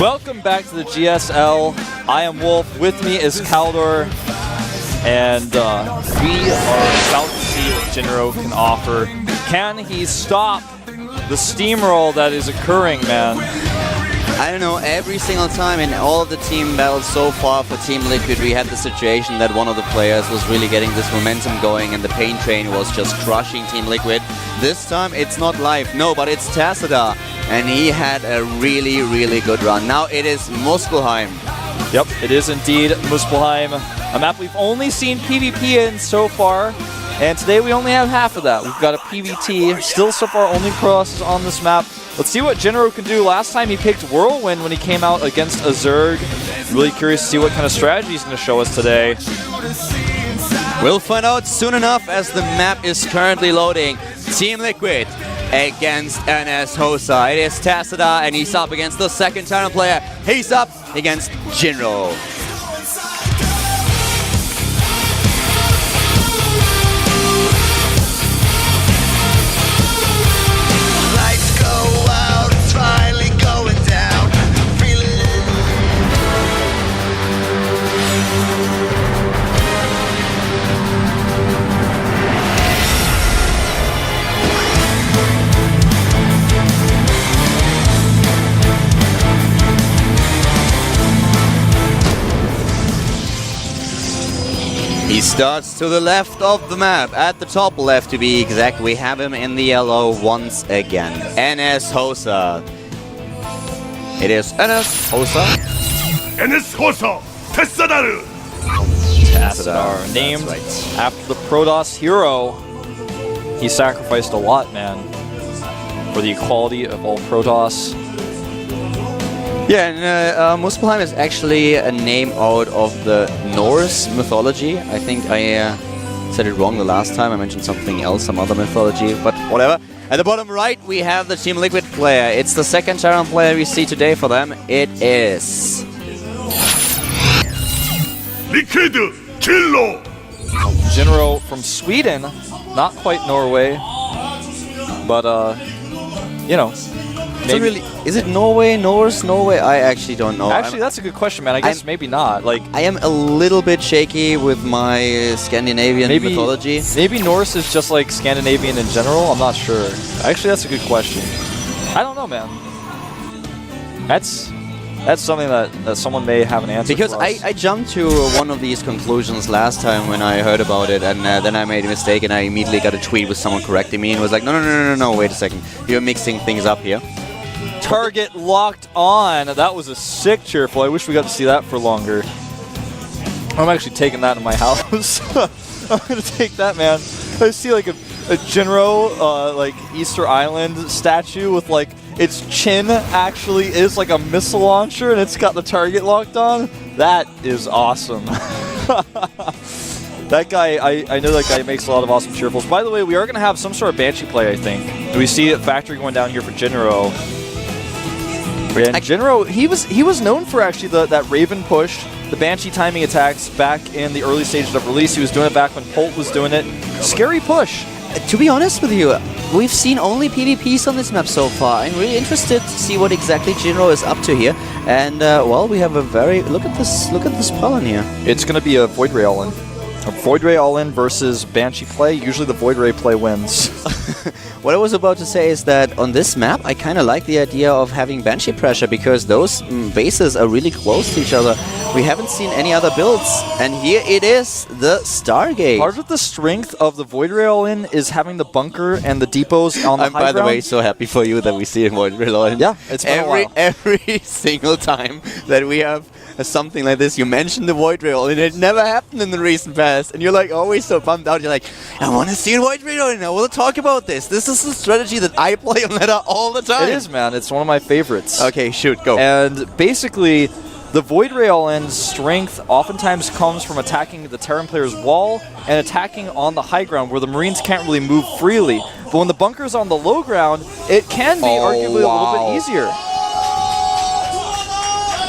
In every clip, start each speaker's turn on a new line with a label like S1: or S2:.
S1: Welcome back to the GSL. I am Wolf. With me is Kaldor. And we are about to see what Jinro can offer. Can he stop the steamroll that is occurring, man?
S2: I don't know, every single time in all of the team battles so far for Team Liquid, we had the situation that one of the players was really getting this momentum going and the pain train was just crushing Team Liquid. This time it's not live, no, but it's Tassadar, and he had a really, really good run. Now it is Muspelheim.
S1: Yep, it is indeed Muspelheim, a map we've only seen PvP in so far, and today we only have half of that. We've got a PvT, still so far only Cross on this map. Let's see what Jinro can do. Last time he picked Whirlwind when he came out against a Zerg. Really curious to see what kind of strategy he's going to show us today.
S2: We'll find out soon enough as the map is currently loading. Team Liquid against NS Hosa. It is Tassadar and he's up against the second Terran player. He's up against Jinro. He starts to the left of the map, at the top left to be exact. We have him in the yellow once again. NS Hosa. It is NS Hosa.
S3: NS Hosa! Tassadar!
S1: Tassadar, named after the Protoss hero. He sacrificed a lot, man, for the equality of all Protoss.
S2: Yeah, and Muspelheim is actually a name out of the Norse mythology. I think I said it wrong the last time. I mentioned something else, some other mythology, but whatever. At the bottom right, we have the Team Liquid player. It's the second Terran player we see today for them. It is
S3: Liquid Killer!
S1: Jinro from Sweden, not quite Norway, but you know.
S2: Maybe. Really, is it Norway, Norse, Norway? I actually don't know.
S1: Actually, that's a good question, man. I guess maybe not. Like,
S2: I am a little bit shaky with my Scandinavian mythology.
S1: Maybe Norse is just like Scandinavian in general. I'm not sure. Actually, that's a good question. I don't know, man. That's something that someone may have an answer
S2: because
S1: for us.
S2: I jumped to one of these conclusions last time when I heard about it, and then I made a mistake, and I immediately got a tweet with someone correcting me and was like, no, wait a second. You're mixing things up here.
S1: Target locked on. That was a sick cheerful. I wish we got to see that for longer. I'm actually taking that in my house. I'm gonna take that, man. I see like a Jinro like Easter Island statue with like its chin actually is like a missile launcher and it's got the target locked on. That is awesome. That guy, I know that guy makes a lot of awesome cheerfuls. By the way, we are gonna have some sort of Banshee play, I think. Do we see a factory going down here for Jinro? And Jinro, he was known for actually that Raven push, the Banshee timing attacks back in the early stages of release. He was doing it back when Polt was doing it. Scary push.
S2: To be honest with you, we've seen only PvPs on this map so far. I'm really interested to see what exactly Jinro is up to here. And well, we have a very look at this pollen here.
S1: It's going to be a Void Ray all-in. A Void Ray all-in versus Banshee play. Usually the Void Ray play wins.
S2: What I was about to say is that on this map, I kind of like the idea of having Banshee pressure because those bases are really close to each other. We haven't seen any other builds, and here it is, the Stargate.
S1: Part of the strength of the Void Ray all-in is having the bunker and the depots on the high ground.
S2: I'm, by the way, so happy for you that we see a Void Ray all-in.
S1: Yeah, it's been a while.
S2: Every single time that we have something like this, you mentioned the Void Ray all-in, it never happened in the recent past, and you're like always so bummed out. You're like, I want to see a Void Ray all-in. I want to talk about this. This is the strategy that I play on Meta all the time.
S1: It is, man. It's one of my favorites.
S2: Okay, shoot, go.
S1: And basically, the Void Ray all-in's strength oftentimes comes from attacking the Terran player's wall and attacking on the high ground where the Marines can't really move freely. But when the bunker's on the low ground, it can be arguably a little bit easier.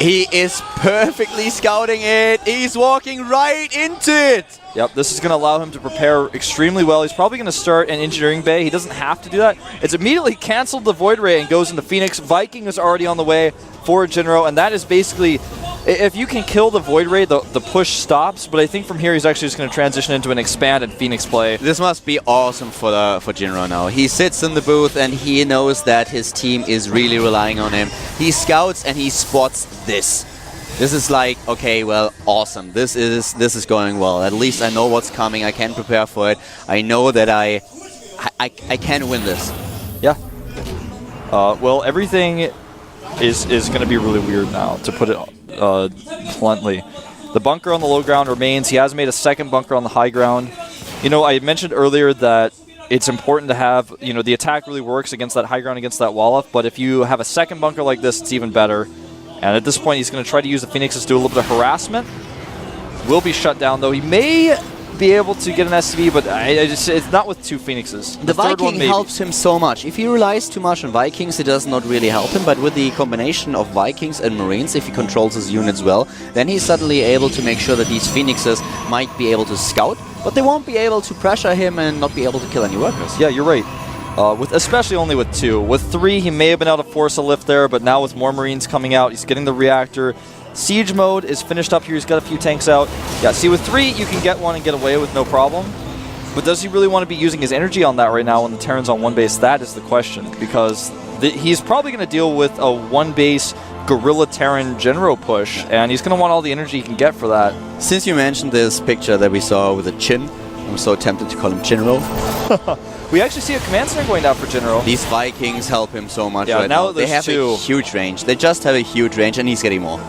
S2: He is perfectly scouting it. He's walking right into it.
S1: Yep, this is going to allow him to prepare extremely well. He's probably going to start an engineering bay. He doesn't have to do that. It's immediately canceled the Void Ray and goes into Phoenix. Viking is already on the way. for Jinro, and that is basically, if you can kill the Void Ray, the push stops, but I think from here he's actually just going to transition into an Expand and Phoenix play.
S2: This must be awesome for Jinro now. He sits in the booth and he knows that his team is really relying on him. He scouts and he spots this. This is like, okay, well, awesome. This is going well. At least I know what's coming. I can prepare for it. I know that I can win this.
S1: Yeah. Well, everything is going to be really weird now, to put it bluntly. The bunker on the low ground remains. He has made a second bunker on the high ground. You know, I mentioned earlier that it's important to have, you know, the attack really works against that high ground, against that wall-up, but if you have a second bunker like this, it's even better. And at this point, he's going to try to use the Phoenixes to do a little bit of harassment. Will be shut down, though. He may be able to get an SCV, but it's not with two Phoenixes.
S2: The Viking helps him so much. If he relies too much on Vikings, it does not really help him, but with the combination of Vikings and Marines, if he controls his units well, then he's suddenly able to make sure that these Phoenixes might be able to scout, but they won't be able to pressure him and not be able to kill any workers.
S1: Yeah, you're right. Especially only with two. With three, he may have been able to force a lift there, but now with more Marines coming out, he's getting the reactor. Siege mode is finished up here. He's got a few tanks out. Yeah, see, with three, you can get one and get away with no problem. But does he really want to be using his energy on that right now when the Terran's on one base? That is the question, because he's probably going to deal with a one base Guerrilla Terran Genro push, and he's going to want all the energy he can get for that.
S2: Since you mentioned this picture that we saw with a chin, I'm so tempted to call him Jinro.
S1: We actually see a command center going down for Jinro.
S2: These Vikings help him so much
S1: right
S2: now. They have
S1: two.
S2: a huge range. They just have a huge range, and he's getting more.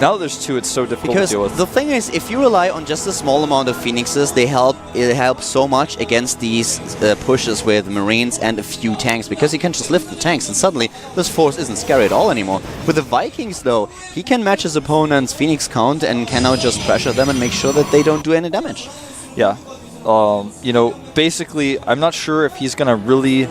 S1: Now that there's two, it's so difficult to deal with.
S2: The thing is, if you rely on just a small amount of Phoenixes, it helps so much against these pushes with Marines and a few tanks, because he can just lift the tanks, and suddenly this force isn't scary at all anymore. With the Vikings, though, he can match his opponent's Phoenix count and can now just pressure them and make sure that they don't do any damage.
S1: Yeah. You know, basically, I'm not sure if he's going to really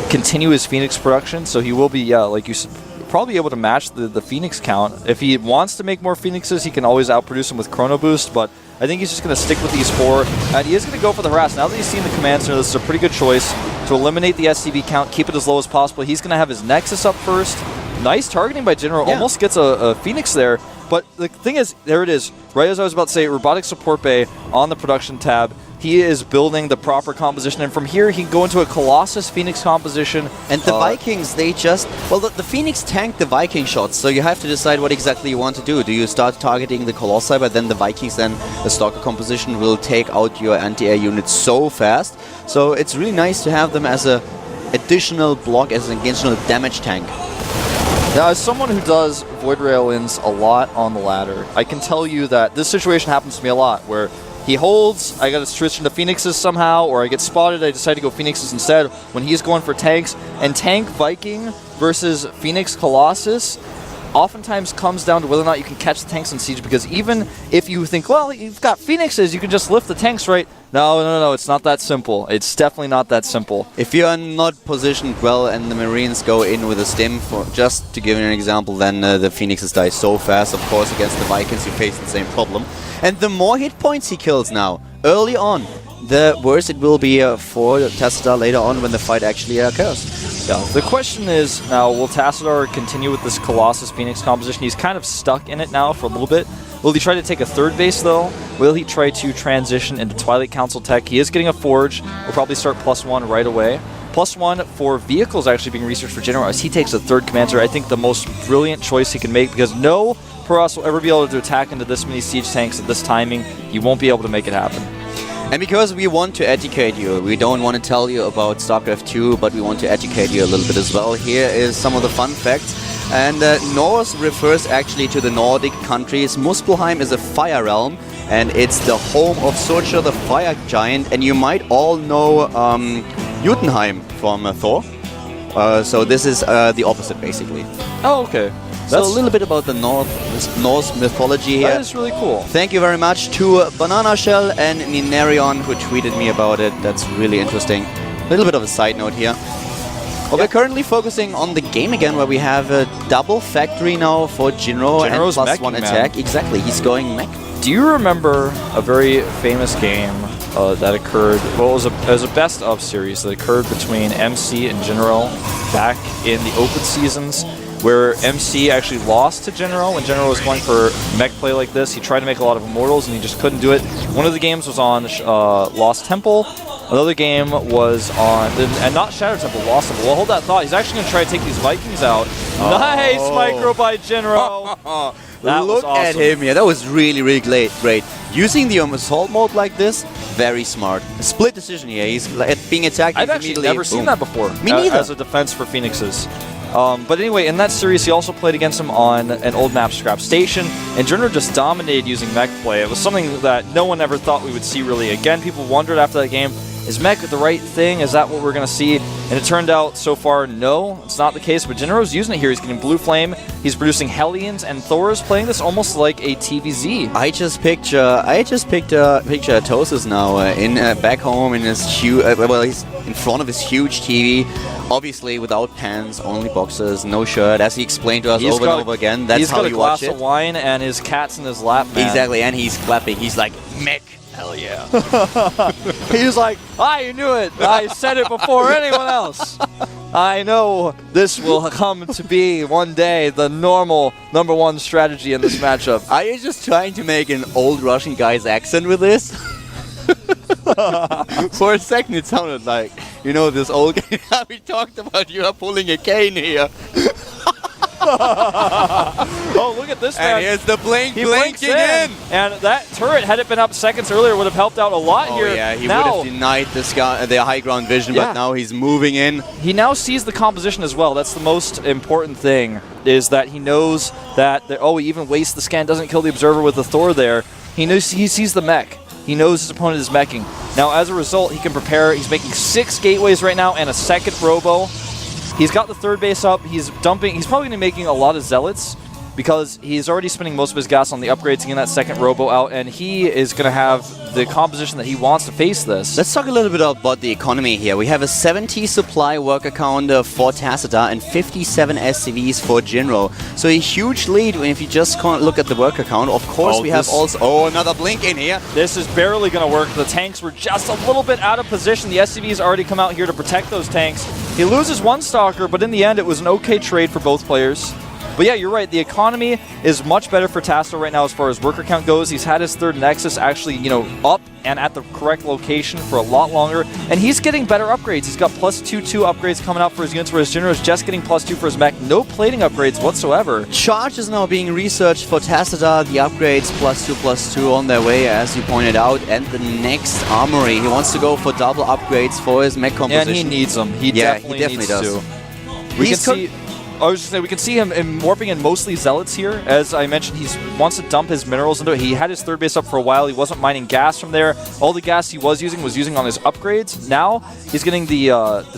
S1: continue his Phoenix production, so he will be, yeah, like you said, probably able to match the Phoenix count. If he wants to make more Phoenixes, he can always outproduce him with Chrono Boost, but I think he's just going to stick with these four, and he is going to go for the harass. Now that he's seen the command center, this is a pretty good choice to eliminate the SCV count, keep it as low as possible. He's going to have his Nexus up first. Nice targeting by Jinro, almost gets a Phoenix there. But the thing is, there it is. Right as I was about to say, Robotic Support Bay on the production tab. He is building the proper composition, and from here he can go into a Colossus Phoenix composition.
S2: And the Vikings, they just... Well, the Phoenix tanked the Viking shots, so you have to decide what exactly you want to do. Do you start targeting the Colossi, but then the Vikings, then the Stalker composition will take out your anti-air units so fast. So it's really nice to have them as an additional block, as an additional damage tank.
S1: Now, as someone who does Void Rail-ins a lot on the ladder, I can tell you that this situation happens to me a lot, where he holds, I got to switch into Phoenixes somehow, or I get spotted, I decide to go Phoenixes instead, when he's going for tanks. And tank Viking versus Phoenix Colossus oftentimes comes down to whether or not you can catch the tanks on siege, because even if you think, well, you've got Phoenixes, you can just lift the tanks, right? No, it's not that simple. It's definitely not that simple.
S2: If you are not positioned well and the Marines go in with a stim, for just to give you an example, then the Phoenixes die so fast. Of course, against the Vikings, you face the same problem. And the more hit points he kills now, early on, the worse it will be for Tassadar later on when the fight actually occurs.
S1: Yeah. The question is, now, will Tassadar continue with this Colossus Phoenix composition? He's kind of stuck in it now for a little bit. Will he try to take a third base, though? Will he try to transition into Twilight Council tech? He is getting a Forge. We'll probably start +1 right away. +1 for vehicles actually being researched for General. As he takes a third commander, I think the most brilliant choice he can make, because no Protoss will ever be able to attack into this many siege tanks at this timing. He won't be able to make it happen.
S2: And because we want to educate you, we don't want to tell you about StarCraft 2, but we want to educate you a little bit as well. Here is some of the fun facts. And Norse refers actually to the Nordic countries. Muspelheim is a fire realm, and it's the home of Surtur, the fire giant. And you might all know Jotunheim from Thor. So this is the opposite, basically.
S1: Oh, okay.
S2: So a little bit about the Norse mythology here.
S1: That is really cool.
S2: Thank you very much to Banana Shell and Ninerion, who tweeted me about it. That's really interesting. A little bit of a side note here. Well, we're currently focusing on the game again, where we have a double factory now for Jinro and +1 attack. Man. Exactly, he's going mech.
S1: Do you remember a very famous game that occurred, well, it was a best of series that occurred between MC and Jinro back in the open seasons, where MC actually lost to Genro when Genro was going for mech play like this. He tried to make a lot of Immortals and he just couldn't do it. One of the games was on Lost Temple. Another game was on, and not Shadow Temple, Lost Temple. Well, hold that thought. He's actually going to try to take these Vikings out. Oh. Nice micro by Genro.
S2: Look
S1: awesome.
S2: at him. Yeah, that was really, really great. Using the assault mode like this, very smart. A split decision here. He's being attacked.
S1: I've actually never seen that before.
S2: Me neither.
S1: As a defense for Phoenixes. But anyway, in that series, he also played against him on an old map, Scrap Station, and Genro just dominated using mech play. It was something that no one ever thought we would see really again. People wondered after that game, is mech the right thing? Is that what we're going to see? And it turned out so far, no, it's not the case. But Genro's using it here. He's getting Blue Flame. He's producing Hellions and Thors, playing this almost like a TVZ.
S2: I just picture Tosis now back home in his huge. Well, he's in front of his huge TV. Obviously, without pants, only boxers, no shirt, as he explained to us over and over again. That's how you watch it.
S1: He's got a glass of wine and his cat's in his lap, man.
S2: Exactly, and he's clapping. He's like, mech. Hell yeah.
S1: He's like, I knew it. I said it before anyone else. I know this will come to be one day the normal #1 strategy in this matchup.
S2: Are you just trying to make an old Russian guy's accent with this? For a second it sounded like, you know, this old guy we talked about, you are pulling a cane here.
S1: Oh, look at this man.
S2: And here's the blink, blinking in.
S1: And that turret, had it been up seconds earlier, would have helped out a lot here.
S2: Oh yeah, he would have denied this guy the high ground vision, but now he's moving in.
S1: He now sees the composition as well. That's the most important thing, is that he knows that, he even wastes the scan, doesn't kill the observer with the Thor there. He knows, he sees the mech. He knows his opponent is meching. Now, as a result, he can prepare. He's making 6 gateways right now and a second robo. He's got the third base up. He's dumping. He's probably going to be making a lot of zealots because he's already spending most of his gas on the upgrades to get that second robo out, and he is going to have the composition that he wants to face this.
S2: Let's talk a little bit about the economy here. We have a 70 supply worker count for Tacita and 57 SCVs for Genro. So a huge lead if you just look at the worker count. Of course, we have also... Oh, another blink in here.
S1: This is barely going to work. The tanks were just a little bit out of position. The SCVs already come out here to protect those tanks. He loses one Stalker, but in the end, it was an okay trade for both players. But yeah, you're right. The economy is much better for Tasto right now as far as worker count goes. He's had his third Nexus actually, up and at the correct location for a lot longer. And he's getting better upgrades. He's got +2/2 upgrades coming out for his units, whereas Genro is just getting +2 for his mech. No plating upgrades whatsoever.
S2: Charge is now being researched for Tacita. The upgrades +2/+2 on their way, as you pointed out. And the next armory. He wants to go for double upgrades for his mech composition.
S1: And he needs them. He definitely needs
S2: does.
S1: to. We can see... I was just saying, we can see him warping in mostly Zealots here. As I mentioned, he wants to dump his minerals into it. He had his third base up for a while. He wasn't mining gas from there. All the gas he was using on his upgrades. Now he's getting the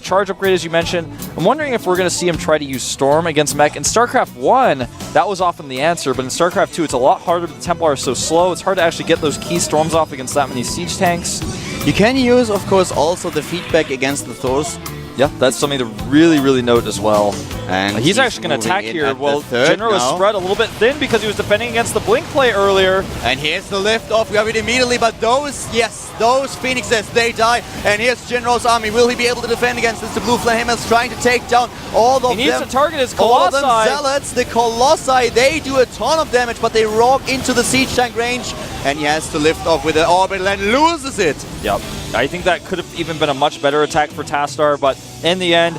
S1: charge upgrade, as you mentioned. I'm wondering if we're going to see him try to use Storm against mech. In StarCraft 1, that was often the answer, but in StarCraft 2, it's a lot harder. The Templar are so slow. It's hard to actually get those key Storms off against that many siege tanks.
S2: You can use, of course, also the feedback against the Thors.
S1: Yeah, that's something to really, really note as well.
S2: And
S1: he's actually going to attack here. Well, Genro is spread a little bit thin because he was defending against the blink play earlier.
S2: And here's the lift off. We have it immediately, but those Phoenixes, they die. And here's Genro's army. Will he be able to defend against this? The Blue Flame is trying to take down all of them.
S1: He needs to target his
S2: Colossi. All of them
S1: Zealots.
S2: The Colossi, they do a ton of damage, but they rock into the siege tank range. And he has to lift off with the orbital and loses it.
S1: Yep. I think that could have even been a much better attack for Tastar, but in the end,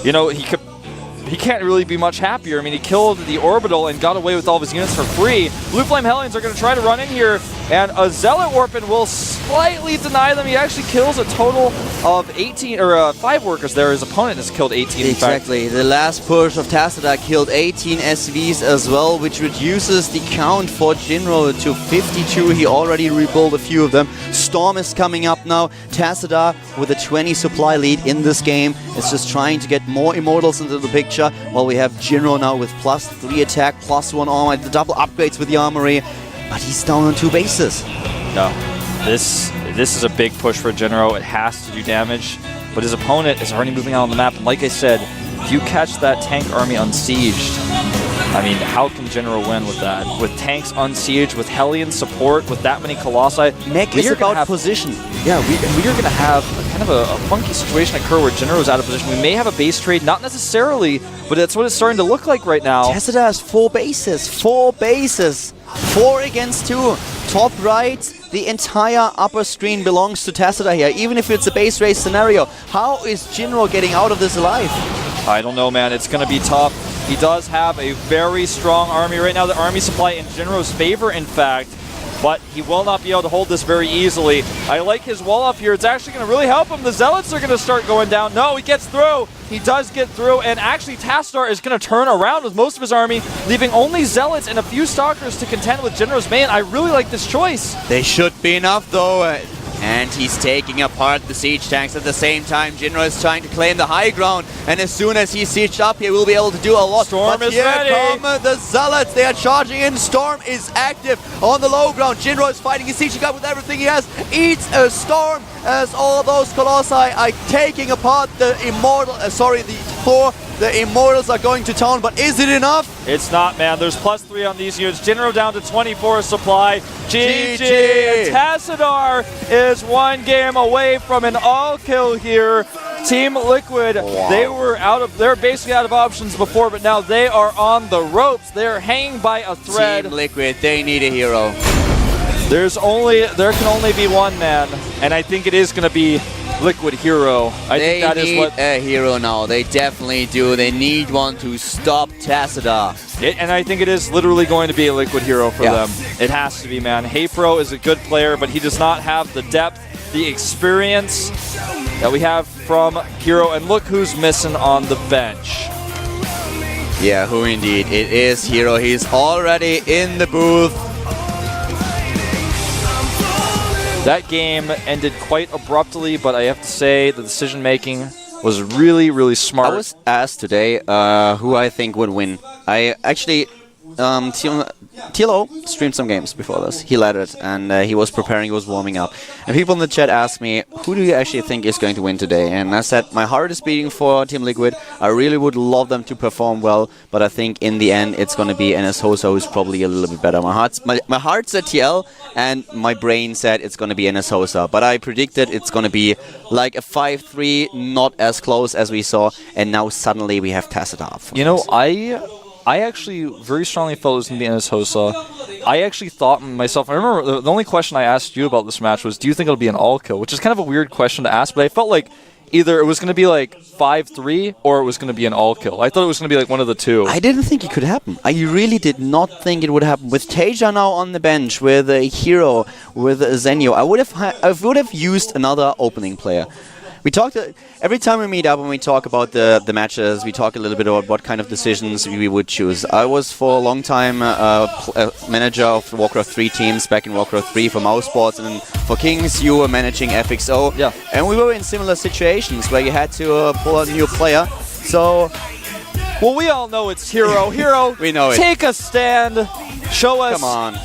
S1: he can't really be much happier. I mean, he killed the Orbital and got away with all of his units for free. Blue Flame Hellions are going to try to run in here, and a Zealot Warpin will slightly deny them. He actually kills a total of 5 workers there. His opponent has killed 18,
S2: Exactly. The last push of Tacita killed 18 SVs as well, which reduces the count for Genro to 52. He already rebuilt a few of them. Storm is coming up now. Tacita with a 20 supply lead in this game is just trying to get more Immortals into the picture. While we have Genro now with +3 attack, +1 armor, the double upgrades with the armory, but he's down on 2 bases.
S1: No, this is a big push for Genro. It has to do damage, but his opponent is already moving out on the map. And like I said, if you catch that tank army unsieged, I mean, how can General win with that? With tanks unsieged, with Hellion support, with that many Colossi?
S2: Mech is about position.
S1: Yeah, we are going to have kind of a funky situation occur where General is out of position. We may have a base trade, not necessarily, but that's what it's starting to look like right now.
S2: Tessida has 4 bases. 4 bases. 4 against 2. Top right, the entire upper screen belongs to Tessida here, even if it's a base race scenario. How is Jinro getting out of this alive?
S1: I don't know, man. It's going to be tough. He does have a very strong army right now. The army supply in Jinro's favor, in fact, but he will not be able to hold this very easily. I like his wall up here. It's actually going to really help him. The Zealots are going to start going down. No, he gets through. He does get through, and actually Tastar is going to turn around with most of his army, leaving only Zealots and a few Stalkers to contend with Jinro's main. I really like this choice.
S2: They should be enough, though. And he's taking apart the siege tanks at the same time. Jinro is trying to claim the high ground, and as soon as he's sieged up, he will be able to do a lot.
S1: Storm
S2: but
S1: is
S2: here
S1: ready.
S2: come the Zealots. They are charging in. Storm is active on the low ground. Jinro is fighting. He's sieging up with everything he has. Eats a Storm as all those Colossi are taking apart the Immortal. The Thor. The Immortals are going to town, but is it enough?
S1: It's not, man. There's +3 on these units. Jinro down to 24 supply. GG!
S2: GG.
S1: Tassadar is 1 game away from an all-kill here. Team Liquid,
S2: Wow.
S1: they're basically out of options before, but now they are on the ropes. They're hanging by a thread.
S2: Team Liquid, they need a hero.
S1: There can only be one man, and I think it is going to be Liquid Hero. I think that is what
S2: a hero now. They definitely do. They need one to stop Tessida.
S1: And I think it is literally going to be a Liquid Hero for them. It has to be, man. Heypro is a good player, but he does not have the depth, the experience that we have from Hero. And look who's missing on the bench.
S2: Yeah, who indeed? It is Hero. He's already in the booth.
S1: That game ended quite abruptly, but I have to say the decision-making was really, really smart.
S2: I was asked today who I think would win. I actually... Tilo streamed some games before this. He led it, and he was preparing, he was warming up. And people in the chat asked me, who do you actually think is going to win today? And I said, my heart is beating for Team Liquid. I really would love them to perform well, but I think in the end it's going to be NS Hosa who's probably a little bit better. My heart said TL, and my brain said it's going to be NS Hosa. But I predicted it's going to be like a 5-3, not as close as we saw, and now suddenly we have Tassadar.
S1: You know, I actually very strongly felt it was going to be NS Hosa. I actually thought myself, I remember the only question I asked you about this match was, do you think it'll be an all-kill? Which is kind of a weird question to ask, but I felt like either it was going to be like 5-3 or it was going to be an all-kill. I thought it was going to be like one of the two.
S2: I didn't think it could happen. I really did not think it would happen. With Teja now on the bench, with a Hero, with Zenyo, I would have used another opening player. We talked every time we meet up and we talk about the matches. We talk a little bit about what kind of decisions we would choose. I was for a long time manager of Warcraft 3 teams back in Warcraft 3 for Mouse Sports, and for Kings you were managing FXO.
S1: Yeah.
S2: And we were in similar situations where you had to pull a new player. So,
S1: well, we all know it's Hero. Hero,
S2: we know it.
S1: Take a stand. Show us.
S2: Come on.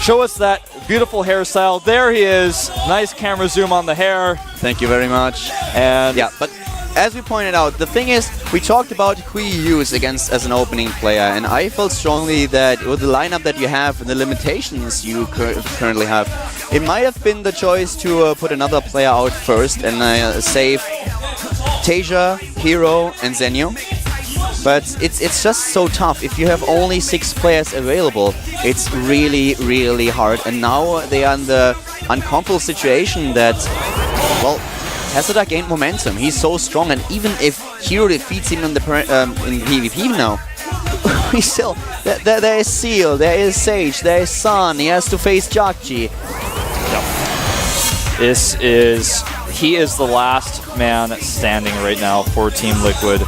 S1: Show us that beautiful hairstyle. There he is. Nice camera zoom on the hair.
S2: Thank you very much.
S1: And
S2: yeah, but as we pointed out, the thing is, we talked about who you use against as an opening player, and I felt strongly that with the lineup that you have and the limitations you currently have, it might have been the choice to put another player out first and save Teja, Hero, and Zenyo. But it's just so tough. If you have only 6 players available, it's really, really hard. And now they are in the uncomfortable situation that, well, Tassadar gained momentum. He's so strong, and even if Hero defeats him in PvP now, we still there is Seal, there is Sage, there is Sun. He has to face Jakji.
S1: He is the last man standing right now for Team Liquid.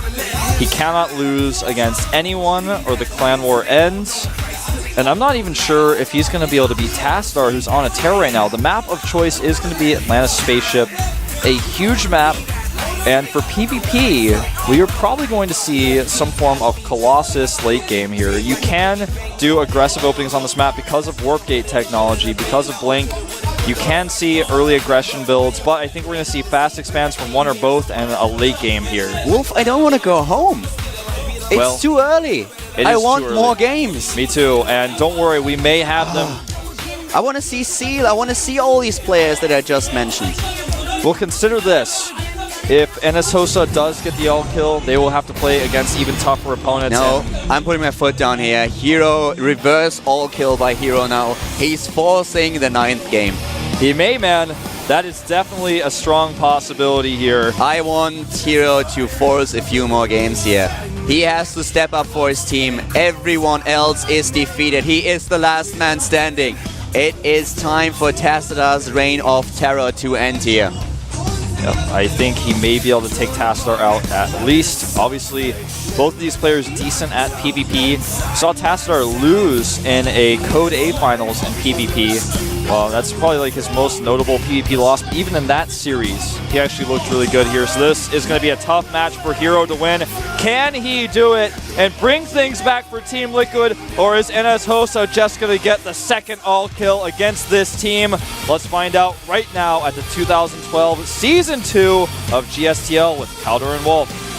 S1: He cannot lose against anyone or the clan war ends. And I'm not even sure if he's going to be able to beat Tassadar, who's on a tear right now. The map of choice is going to be Atlantis Spaceship, a huge map. And for PvP, we are probably going to see some form of Colossus late game here. You can do aggressive openings on this map because of Warp Gate technology, because of Blink. You can see early aggression builds, but I think we're going to see fast expands from one or both and a late game here.
S2: Wolf, I don't want to go home. It's too early. I want more games.
S1: Me too. And don't worry, we may have them.
S2: I want to see Seal. I want to see all these players that I just mentioned.
S1: Well, consider this. If NS Hosa does get the all kill, they will have to play against even tougher opponents.
S2: No, I'm putting my foot down here. Hero, reverse all kill by Hero now. He's forcing the 9th game.
S1: He may, man. That is definitely a strong possibility here.
S2: I want Hero to force a few more games here. He has to step up for his team. Everyone else is defeated. He is the last man standing. It is time for Tassadhar's reign of terror to end here.
S1: Yep, I think he may be able to take Tassadhar out at least. Obviously, both of these players decent at PvP. Saw Tassadhar lose in a Code A finals in PvP. Well, that's probably like his most notable PvP loss. But even in that series, he actually looked really good here. So this is going to be a tough match for Hero to win. Can he do it and bring things back for Team Liquid? Or is NS Hosa just going to get the second all kill against this team? Let's find out right now at the 2012 Season 2 of GSTL with Powder and Wolf.